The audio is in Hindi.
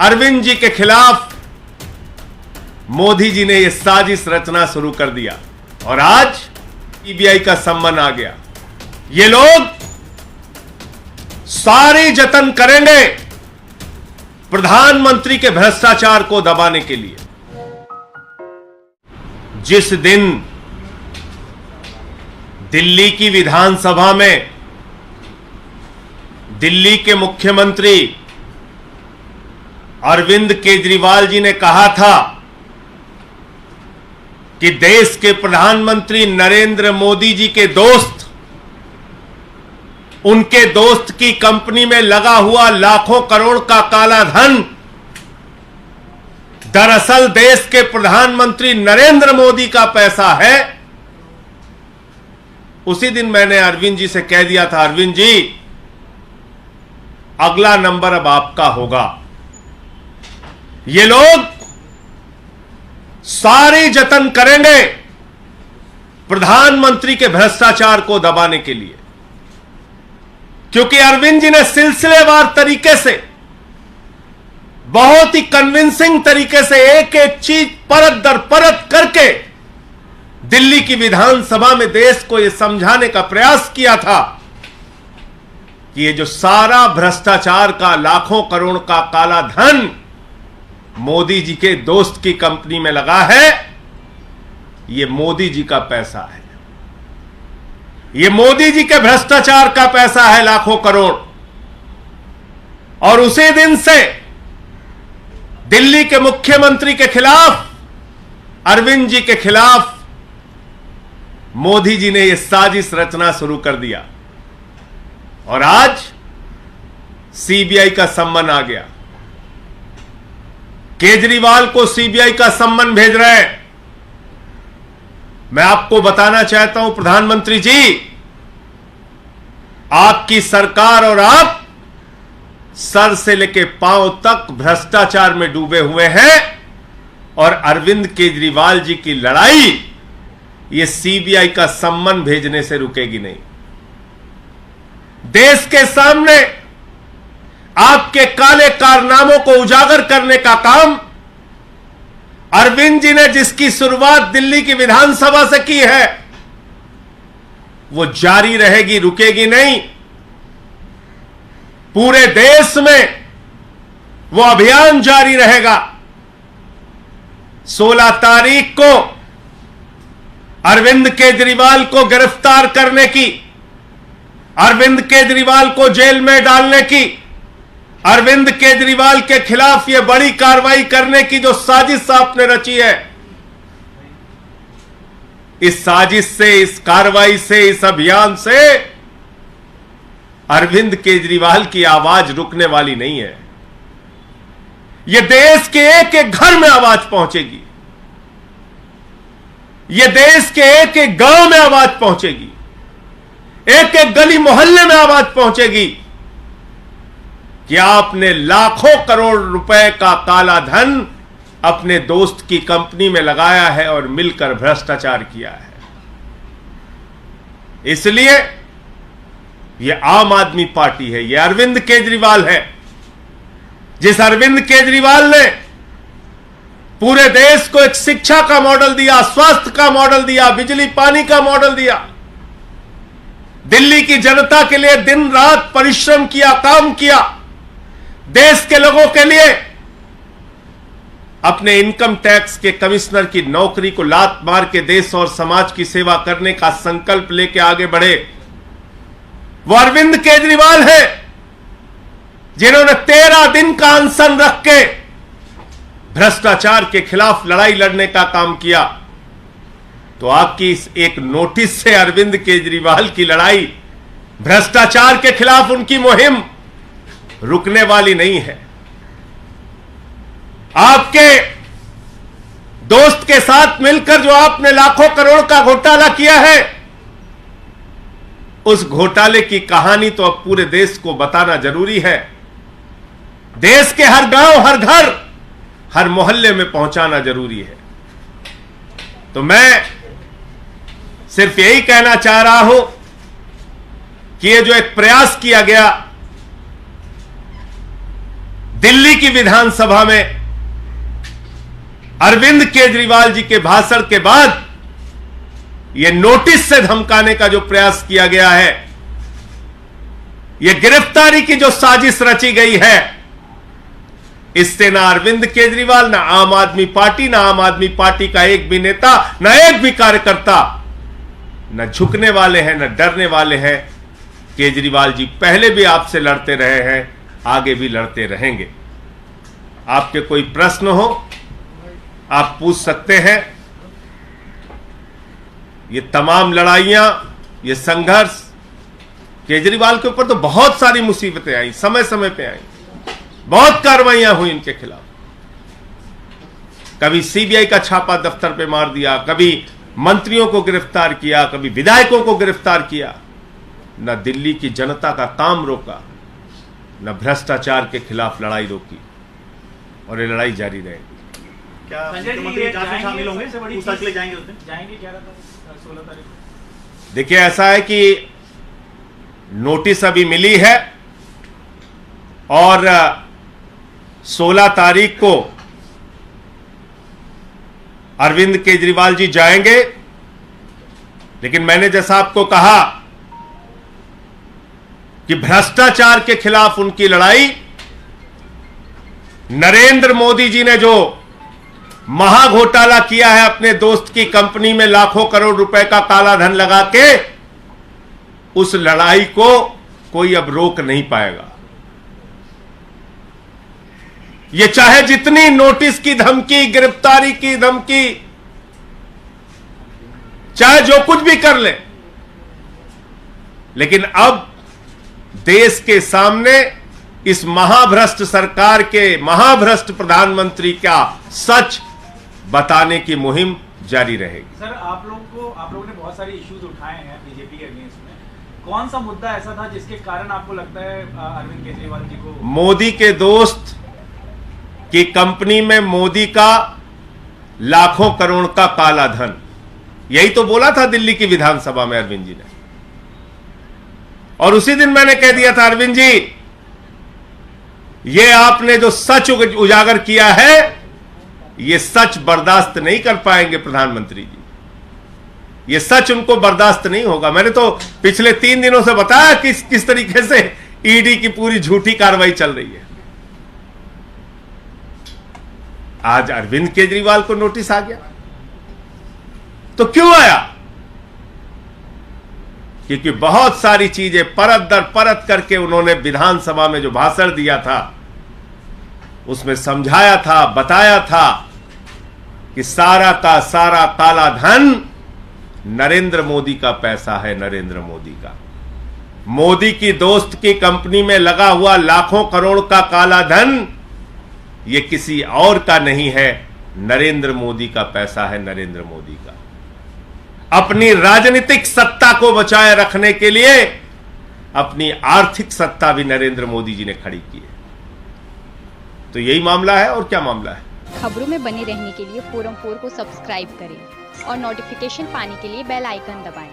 अरविंद जी के खिलाफ मोदी जी ने यह साजिश रचना शुरू कर दिया और आज सीबीआई का सम्मन आ गया। ये लोग सारे जतन करेंगे प्रधानमंत्री के भ्रष्टाचार को दबाने के लिए। जिस दिन दिल्ली की विधानसभा में दिल्ली के मुख्यमंत्री अरविंद केजरीवाल जी ने कहा था कि देश के प्रधानमंत्री नरेंद्र मोदी जी के दोस्त, उनके दोस्त की कंपनी में लगा हुआ लाखों करोड़ का काला धन दरअसल देश के प्रधानमंत्री नरेंद्र मोदी का पैसा है। उसी दिन मैंने अरविंद जी से कह दिया था, अरविंद जी अगला नंबर अब आपका होगा। ये लोग सारे जतन करेंगे प्रधानमंत्री के भ्रष्टाचार को दबाने के लिए, क्योंकि अरविंद जी ने सिलसिलेवार तरीके से, बहुत ही कन्विंसिंग तरीके से एक एक चीज परत दर परत करके दिल्ली की विधानसभा में देश को यह समझाने का प्रयास किया था कि ये जो सारा भ्रष्टाचार का लाखों करोड़ का काला धन मोदी जी के दोस्त की कंपनी में लगा है, ये मोदी जी का पैसा है, ये मोदी जी के भ्रष्टाचार का पैसा है लाखों करोड़। और उसी दिन से दिल्ली के मुख्यमंत्री के खिलाफ, अरविंद जी के खिलाफ मोदी जी ने यह साजिश रचना शुरू कर दिया और आज सीबीआई का सम्मन आ गया। केजरीवाल को सीबीआई का सम्मन भेज रहे हैं। मैं आपको बताना चाहता हूं प्रधानमंत्री जी, आपकी सरकार और आप सर से लेकर पांव तक भ्रष्टाचार में डूबे हुए हैं और अरविंद केजरीवाल जी की लड़ाई यह सीबीआई का सम्मन भेजने से रुकेगी नहीं। देश के सामने आपके काले कारनामों को उजागर करने का काम अरविंद जी ने जिसकी शुरुआत दिल्ली की विधानसभा से की है, वो जारी रहेगी, रुकेगी नहीं। पूरे देश में वो अभियान जारी रहेगा। 16 तारीख को अरविंद केजरीवाल को गिरफ्तार करने की, अरविंद केजरीवाल को जेल में डालने की, अरविंद केजरीवाल के खिलाफ यह बड़ी कार्रवाई करने की जो साजिश आपने रची है, इस साजिश से, इस कार्रवाई से, इस अभियान से अरविंद केजरीवाल की आवाज रुकने वाली नहीं है। यह देश के एक एक घर में आवाज पहुंचेगी, यह देश के एक एक गांव में आवाज पहुंचेगी, एक एक गली मोहल्ले में आवाज पहुंचेगी कि आपने लाखों करोड़ रुपए का काला धन अपने दोस्त की कंपनी में लगाया है और मिलकर भ्रष्टाचार किया है। इसलिए यह आम आदमी पार्टी है, यह अरविंद केजरीवाल है। जिस अरविंद केजरीवाल ने पूरे देश को एक शिक्षा का मॉडल दिया, स्वास्थ्य का मॉडल दिया, बिजली पानी का मॉडल दिया, दिल्ली की जनता के लिए दिन रात परिश्रम किया, काम किया, देश के लोगों के लिए अपने इनकम टैक्स के कमिश्नर की नौकरी को लात मार के देश और समाज की सेवा करने का संकल्प लेके आगे बढ़े, वो अरविंद केजरीवाल है जिन्होंने 13 दिन का अनशन रख के भ्रष्टाचार के खिलाफ लड़ाई लड़ने का काम किया। तो आपकी इस एक नोटिस से अरविंद केजरीवाल की लड़ाई, भ्रष्टाचार के खिलाफ उनकी मुहिम रुकने वाली नहीं है। आपके दोस्त के साथ मिलकर जो आपने लाखों करोड़ का घोटाला किया है, उस घोटाले की कहानी तो अब पूरे देश को बताना जरूरी है। देश के हर गांव, हर घर, हर मोहल्ले में पहुंचाना जरूरी है। तो मैं सिर्फ यही कहना चाह रहा हूं कि ये जो एक प्रयास किया गया दिल्ली की विधानसभा में अरविंद केजरीवाल जी के भाषण के बाद यह नोटिस से धमकाने का जो प्रयास किया गया है, यह गिरफ्तारी की जो साजिश रची गई है, इससे ना अरविंद केजरीवाल, ना आम आदमी पार्टी, ना आम आदमी पार्टी का एक भी नेता, ना एक भी कार्यकर्ता न झुकने वाले हैं, न डरने वाले हैं। केजरीवाल जी पहले भी आपसे लड़ते रहे हैं, आगे भी लड़ते रहेंगे। आपके कोई प्रश्न हो आप पूछ सकते हैं। ये तमाम लड़ाइयां, ये संघर्ष, केजरीवाल के ऊपर तो बहुत सारी मुसीबतें आई, समय समय पे आई, बहुत कार्रवाइयां हुई इनके खिलाफ। कभी सीबीआई का छापा दफ्तर पे मार दिया, कभी मंत्रियों को गिरफ्तार किया, कभी विधायकों को गिरफ्तार किया। न दिल्ली की जनता का काम रोका, न भ्रष्टाचार के खिलाफ लड़ाई रोकी, और ये लड़ाई जारी रहेगी। क्या मुख्यमंत्री जांच में शामिल होंगे? पूछताछ के लिए जाएंगे उस दिन? जाएंगे 16 तारीख को। देखिए, ऐसा है कि नोटिस अभी मिली है और 16 तारीख को अरविंद केजरीवाल जी जाएंगे। लेकिन मैंने जैसा आपको कहा कि भ्रष्टाचार के खिलाफ उनकी लड़ाई, नरेंद्र मोदी जी ने जो महाघोटाला किया है अपने दोस्त की कंपनी में लाखों करोड़ रुपए का काला धन लगा के, उस लड़ाई को कोई अब रोक नहीं पाएगा। ये चाहे जितनी नोटिस की धमकी, गिरफ्तारी की धमकी, चाहे जो कुछ भी कर ले, लेकिन अब देश के सामने इस महाभ्रष्ट सरकार के, महाभ्रष्ट प्रधानमंत्री का सच बताने की मुहिम जारी रहेगी। सर, आप लोगों ने बहुत सारे इश्यूज उठाए हैं बीजेपी के अगेंस्ट में। कौन सा मुद्दा ऐसा था जिसके कारण आपको लगता है अरविंद केजरीवाल जी को? मोदी के दोस्त की कंपनी में मोदी का लाखों करोड़ का काला धन, यही तो बोला था दिल्ली की विधानसभा में अरविंद जी ने। और उसी दिन मैंने कह दिया था, अरविंद जी, ये आपने जो सच उजागर किया है, ये सच बर्दाश्त नहीं कर पाएंगे प्रधानमंत्री जी। ये सच उनको बर्दाश्त नहीं होगा। मैंने तो पिछले 3 दिनों से बताया किस तरीके से ईडी की पूरी झूठी कार्रवाई चल रही है। आज अरविंद केजरीवाल को नोटिस आ गया, तो क्यों आया? क्योंकि बहुत सारी चीजें परत दर परत करके उन्होंने विधानसभा में जो भाषण दिया था, उसमें समझाया था, बताया था कि सारा का सारा काला धन नरेंद्र मोदी का पैसा है, नरेंद्र मोदी का। मोदी की दोस्त की कंपनी में लगा हुआ लाखों करोड़ का काला धन ये किसी और का नहीं है, नरेंद्र मोदी का पैसा है, नरेंद्र मोदी का। अपनी राजनीतिक सत्ता को बचाए रखने के लिए अपनी आर्थिक सत्ता भी नरेंद्र मोदी जी ने खड़ी की है। तो यही मामला है, और क्या मामला है। खबरों में बने रहने के लिए फोरम 4 को सब्सक्राइब करें और नोटिफिकेशन पाने के लिए बेल आइकन दबाएं।